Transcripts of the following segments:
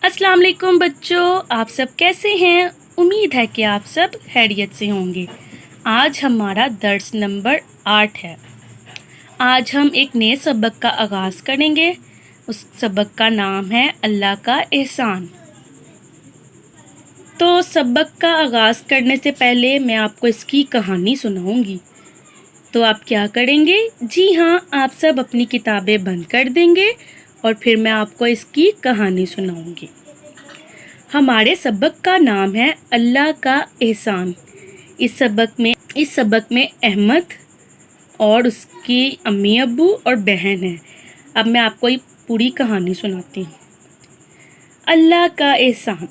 अस्सलाम वालेकुम बच्चों, आप सब कैसे हैं? उम्मीद है कि आप सब खैरियत से होंगे। आज हमारा दर्स नंबर 8 है। आज हम एक नए सबक का आगाज़ करेंगे। उस सबक का नाम है अल्लाह का एहसान। तो सबक का आगाज़ करने से पहले मैं आपको इसकी कहानी सुनाऊंगी। तो आप क्या करेंगे? जी हाँ, आप सब अपनी किताबें बंद कर देंगे और फिर मैं आपको इसकी कहानी सुनाऊंगी। हमारे सबक का नाम है अल्लाह का एहसान। इस सबक में अहमद और उसकी अम्मी अब्बू और बहन है। अब मैं आपको ये पूरी कहानी सुनाती हूँ। अल्लाह का एहसान।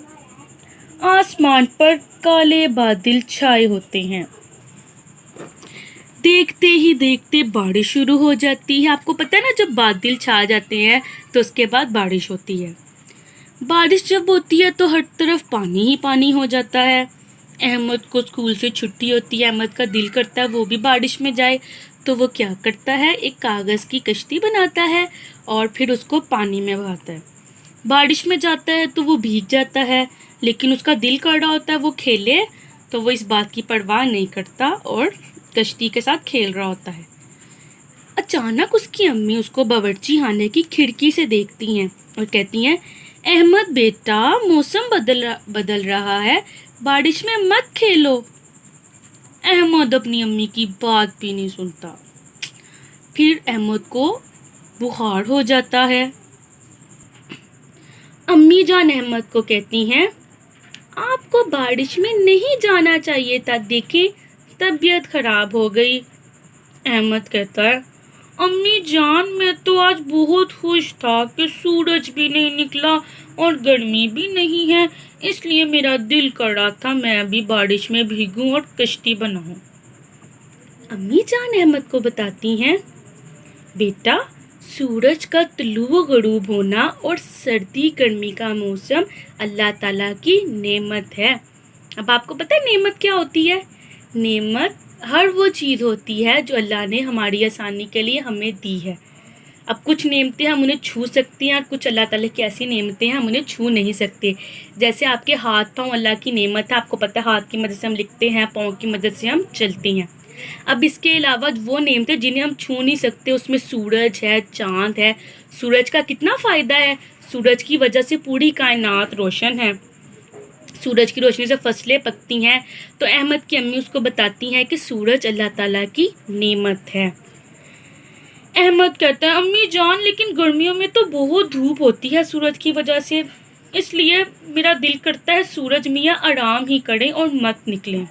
आसमान पर काले बादल छाए होते हैं। देखते ही देखते बारिश शुरू हो जाती है। आपको पता है ना, जब बादल छा जाते हैं तो उसके बाद बारिश होती है। बारिश जब होती है तो हर तरफ पानी ही पानी हो जाता है। अहमद को स्कूल से छुट्टी होती है। अहमद का दिल करता है वो भी बारिश में जाए, तो वो क्या करता है, एक कागज़ की कश्ती बनाता है और फिर उसको पानी में बहाता है। बारिश में जाता है तो वो भीग जाता है, लेकिन उसका दिल कर रहा होता है वो खेले, तो वो इस बात की परवाह नहीं करता और कश्ती के साथ खेल रहा होता है। अचानक उसकी अम्मी उसको बावर्ची खाने की खिड़की से देखती हैं और कहती हैं, अहमद बेटा, मौसम बदल रहा है, बारिश में मत खेलो। अहमद अपनी अम्मी की बात भी नहीं सुनता। फिर अहमद को बुखार हो जाता है। अम्मी जान अहमद को कहती हैं, आपको बारिश में नहीं जाना चाहिए था, देखें तबीयत खराब हो गई। अहमद कहता है, अम्मी जान, मैं तो आज बहुत खुश था कि सूरज भी नहीं निकला और गर्मी भी नहीं है, इसलिए मेरा दिल कर रहा था मैं अभी बारिश में भीगूं और कश्ती बनाऊं। अम्मी जान अहमद को बताती हैं, बेटा, सूरज का तुलू गरूब होना और सर्दी गर्मी का मौसम अल्लाह ताला की नेमत है। अब आपको पता है नेमत क्या होती है? नेमत हर वो चीज़ होती है जो अल्लाह ने हमारी आसानी के लिए हमें दी है। अब कुछ नेमतें हम उन्हें छू सकते हैं और कुछ अल्लाह ताला की ऐसी नेमतें हैं हम उन्हें छू नहीं सकते। जैसे आपके हाथ पाँव अल्लाह की नेमत है। आपको पता है हाथ की मदद से हम लिखते हैं, पाँव की मदद से हम चलते हैं। अब इसके अलावा वो नेमतें जिन्हें हम छू नहीं सकते, उसमें सूरज है, चाँद है। सूरज का कितना फ़ायदा है, सूरज की वजह से पूरी कायनात रोशन है। सूरज की रोशनी से फसलें पकती हैं। तो अहमद की अम्मी उसको बताती हैं कि सूरज अल्लाह ताला की नेमत है। अहमद कहता है, अम्मी जान, लेकिन गर्मियों में तो बहुत धूप होती है सूरज की वजह से, इसलिए मेरा दिल करता है सूरज मियाँ आराम ही करें और मत निकलें।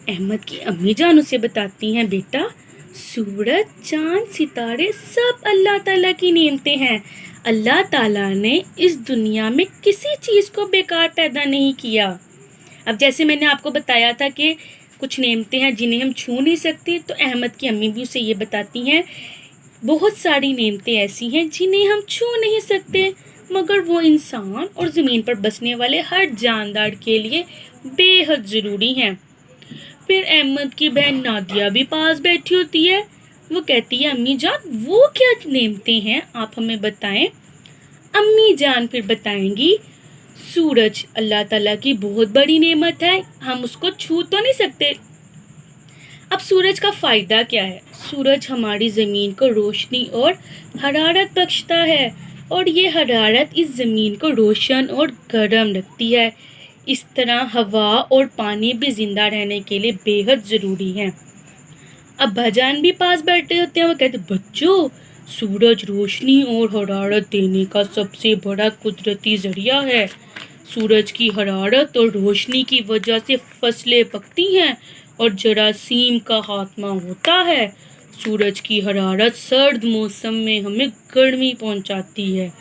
अहमद की अम्मी जान उसे बताती हैं, बेटा, सूरज, चांद, सितारे सब अल्लाह ताला की नेमतें हैं। अल्लाह ताला ने इस दुनिया में किसी चीज़ को बेकार पैदा नहीं किया। अब जैसे मैंने आपको बताया था कि कुछ नेमतें हैं जिन्हें हम छू नहीं सकते, तो अहमद की अम्मी भी उसे ये बताती हैं, बहुत सारी नेमतें ऐसी हैं जिन्हें हम छू नहीं सकते, मगर वो इंसान और ज़मीन पर बसने वाले हर जानदार के लिए बेहद ज़रूरी हैं। फिर अहमद की बहन नादिया भी पास बैठी होती है। वो कहती है, अम्मी जान, वो क्या नेमतें हैं, आप हमें बताएं। अम्मी जान फिर बताएंगी, सूरज अल्लाह ताला की बहुत बड़ी नेमत है, हम उसको छू तो नहीं सकते। अब सूरज का फ़ायदा क्या है? सूरज हमारी ज़मीन को रोशनी और हरारत बख्शता है और ये हरारत इस ज़मीन को रोशन और गर्म रखती है। इस तरह हवा और पानी भी ज़िंदा रहने के लिए बेहद ज़रूरी हैं। अब भाजान भी पास बैठे होते हैं। वो कहते, बच्चों, सूरज रोशनी और हरारत देने का सबसे बड़ा कुदरती ज़रिया है। सूरज की हरारत और रोशनी की वजह से फसलें पकती हैं और जरासीम का खात्मा होता है। सूरज की हरारत सर्द मौसम में हमें गर्मी पहुंचाती है।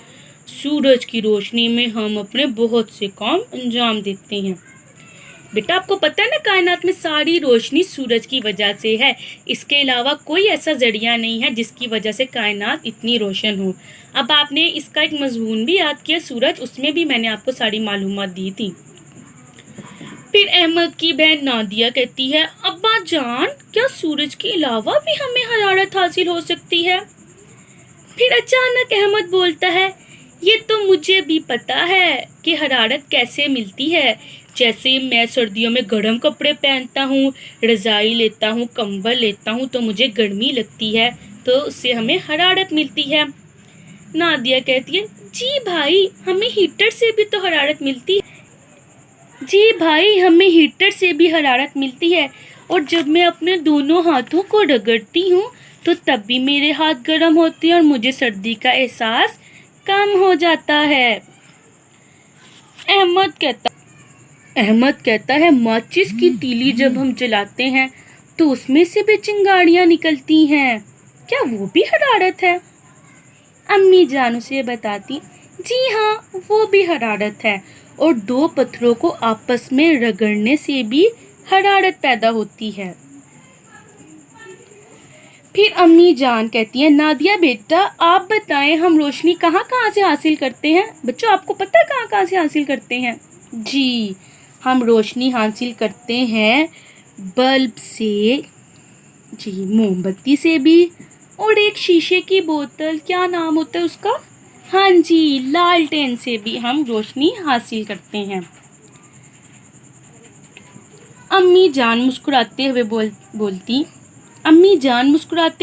सूरज की रोशनी में हम अपने बहुत से काम अंजाम देते हैं। बेटा, आपको पता है ना, कायनात में सारी रोशनी सूरज की वजह से है। इसके अलावा कोई ऐसा जरिया नहीं है जिसकी वजह से कायनात इतनी रोशन हो। अब आपने इसका एक मजमून भी याद किया, सूरज, उसमें भी मैंने आपको सारी मालूमात दी थी। फिर अहमद की बहन नादिया कहती है, अब्बा जान, क्या सूरज के अलावा भी हमें हरारत हासिल हो सकती है? फिर अचानक अहमद बोलता है, یہ تو مجھے بھی پتا ہے کہ حرارت کیسے ملتی ہے. جیسے میں سردیوں میں گرم کپڑے پہنتا ہوں، رضائی لیتا ہوں، کمبل لیتا ہوں تو مجھے گرمی لگتی ہے، تو اس سے ہمیں حرارت ملتی ہے. نادیہ کہتی ہے جی بھائی ہمیں ہیٹر سے بھی تو حرارت ملتی ہے. جی بھائی ہمیں ہیٹر سے بھی حرارت ملتی ہے، اور جب میں اپنے دونوں ہاتھوں کو رگڑتی ہوں تو تب بھی میرے ہاتھ گرم ہوتے ہیں اور مجھے سردی کا احساس کم ہو جاتا ہے. احمد کہتا ہے ماچس کی تیلی جب ہم جلاتے ہیں تو اس میں سے بھی چنگاریاں نکلتی ہیں، کیا وہ بھی حرارت ہے؟ امی جان اسے بتاتی جی ہاں وہ بھی حرارت ہے، اور دو پتھروں کو آپس میں رگڑنے سے بھی حرارت پیدا ہوتی ہے. پھر امی جان کہتی ہیں نادیہ بیٹا آپ بتائیں ہم روشنی کہاں کہاں سے حاصل کرتے ہیں؟ بچوں آپ کو پتہ ہے کہاں کہاں سے حاصل کرتے ہیں؟ جی ہم روشنی حاصل کرتے ہیں بلب سے، جی موم بتی سے بھی، اور ایک شیشے کی بوتل، کیا نام ہوتا ہے اس کا؟ ہاں جی لالٹین سے بھی ہم روشنی حاصل کرتے ہیں. امی جان مسکراتے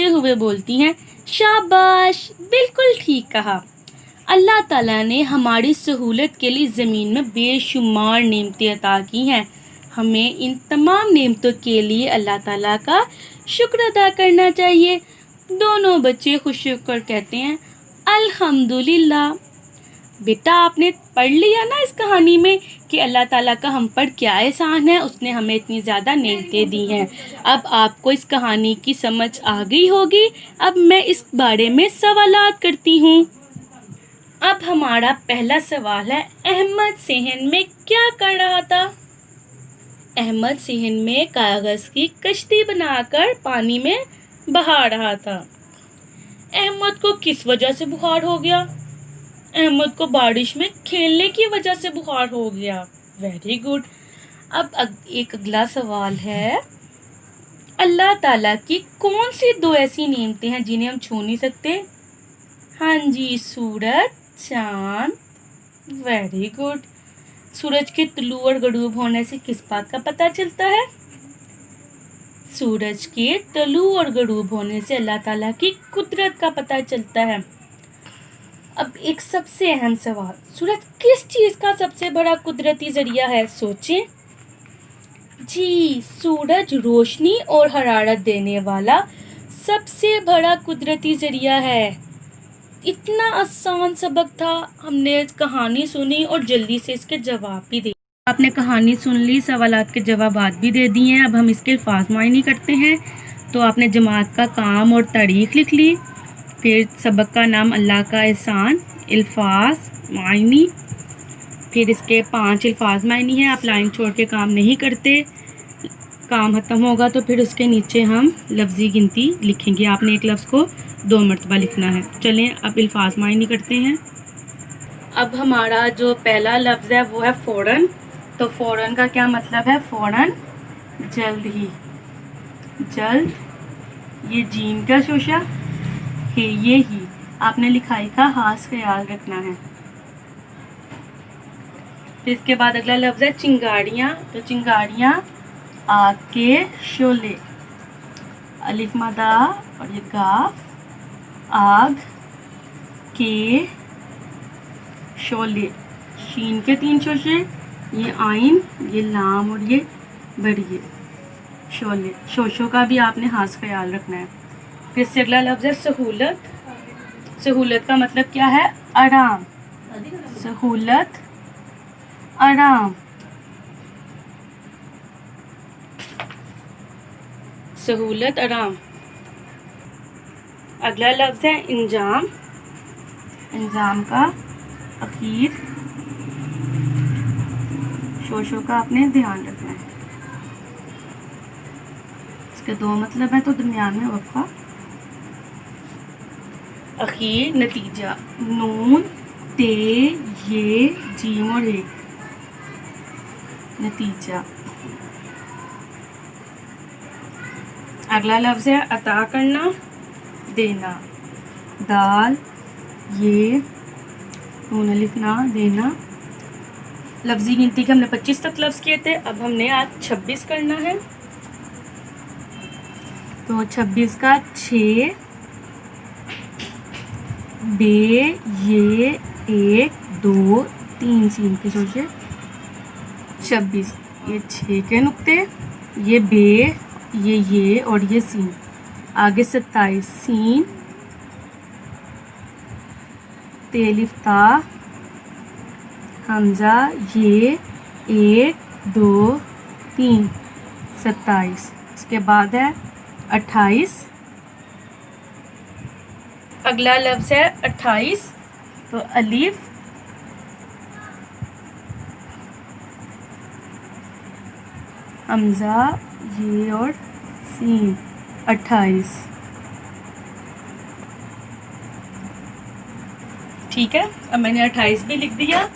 ہوئے بولتی ہیں شاباش بالکل ٹھیک کہا. اللہ تعالیٰ نے ہماری سہولت کے لیے زمین میں بے شمار نعمتیں عطا کی ہیں. ہمیں ان تمام نعمتوں کے لیے اللہ تعالیٰ کا شکر ادا کرنا چاہیے. دونوں بچے خوش ہو کر کہتے ہیں الحمدللہ. بیٹا آپ نے پڑھ لیا نا اس کہانی میں کہ اللہ تعالیٰ کا ہم پر کیا احسان ہے، اس نے ہمیں اتنی زیادہ نعمتیں دی ہیں. اب آپ کو اس کہانی کی سمجھ آ گئی ہوگی. اب میں اس بارے میں سوالات کرتی ہوں. اب ہمارا پہلا سوال ہے احمد صحن میں کیا کر رہا تھا؟ احمد صحن میں کاغذ کی کشتی بنا کر پانی میں بہا رہا تھا. احمد کو کس وجہ سے بخار ہو گیا؟ احمد کو بارش میں کھیلنے کی وجہ سے بخار ہو گیا. Very good. اب ایک اگلا سوال ہے اللہ تعالیٰ کی کون سی دو ایسی نعمتیں ہیں جنہیں ہم چھو نہیں سکتے؟ ہاں جی سورج، چاند. Very good. سورج کے طلوع اور غروب ہونے سے کس بات کا پتہ چلتا ہے؟ سورج کے طلوع اور غروب ہونے سے اللہ تعالیٰ کی قدرت کا پتہ چلتا ہے. اب ایک سب سے اہم سوال، سورج کس چیز کا سب سے بڑا قدرتی ذریعہ ہے؟ سوچیں. جی سورج روشنی اور حرارت دینے والا سب سے بڑا قدرتی ذریعہ ہے. اتنا آسان سبق تھا، ہم نے کہانی سنی اور جلدی سے اس کے جواب بھی دے. آپ نے کہانی سن لی، سوالات کے جوابات بھی دے دیے ہیں. اب ہم اس کے الفاظ معنی کرتے ہیں. تو آپ نے جماعت کا کام اور تاریخ لکھ لی. پھر سبق کا نام اللہ کا احسان، الفاظ معنی. پھر اس کے 5 الفاظ معنی ہیں. آپ لائن چھوڑ کے کام نہیں کرتے، کام ختم ہوگا تو پھر اس کے نیچے ہم لفظی گنتی لکھیں گے. آپ نے ایک لفظ کو 2 مرتبہ لکھنا ہے. چلیں اب الفاظ معنی کرتے ہیں. اب ہمارا جو پہلا لفظ ہے وہ ہے فوراً. تو فوراً کا کیا مطلب ہے؟ فوراً جلد ہی. جلد، یہ جیم کا شوشہ ہے، یہ ہی. آپ نے لکھائی کا خاص خیال رکھنا ہے. پھر اس کے بعد اگلا لفظ ہے چنگاریاں. تو چنگاریاں آگ کے شعلے، الف مد اور یہ کاف، آگ کے شعلے، شین کے 3 شوشے، یہ آئین، یہ لام اور یہ بڑھئے. شعلے، شوشوں کا بھی آپ نے خاص خیال رکھنا ہے. پھر سے اگلا لفظ ہے سہولت. سہولت کا مطلب کیا ہے؟ آرام. سہولت، آرام. سہولت، آرام. اگلا لفظ ہے انجام. انجام کا اخیر، شوشوں کا آپ نے دھیان رکھنا ہے. اس کے 2 مطلب ہیں تو درمیان میں وقفہ. اخیر، نتیجہ، نون تے یہ جیم اور ہے، نتیجہ. اگلا لفظ ہے عطا کرنا، دینا. دال، یہ نون الف نا دینا. لفظی گنتی کے ہم نے 25 تک لفظ کیے تھے، اب ہم نے آج 26 کرنا ہے. تو 26 کا 6 بے یہ 1 2 3 سین کے سوچے 26. یہ 6 کے نقطے، یہ بے، یہ اور یہ سین. آگے 27 سین تیلف تا حمزہ یہ 1 2 3 27. اس کے بعد ہے 28. اگلا لفظ ہے 28. تو الف حمزہ یہ اور سین 28. ٹھیک ہے، اب میں نے 28 بھی لکھ دیا.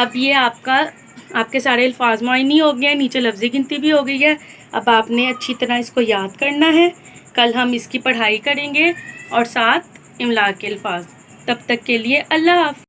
اب یہ آپ کے سارے الفاظ معینی ہو گئے ہیں، نیچے لفظی گنتی بھی ہو گئی ہے. اب آپ نے اچھی طرح اس کو یاد کرنا ہے. کل ہم اس کی پڑھائی کریں گے اور ساتھ املا کے الفاظ. تب تک کے لیے اللہ حافظ.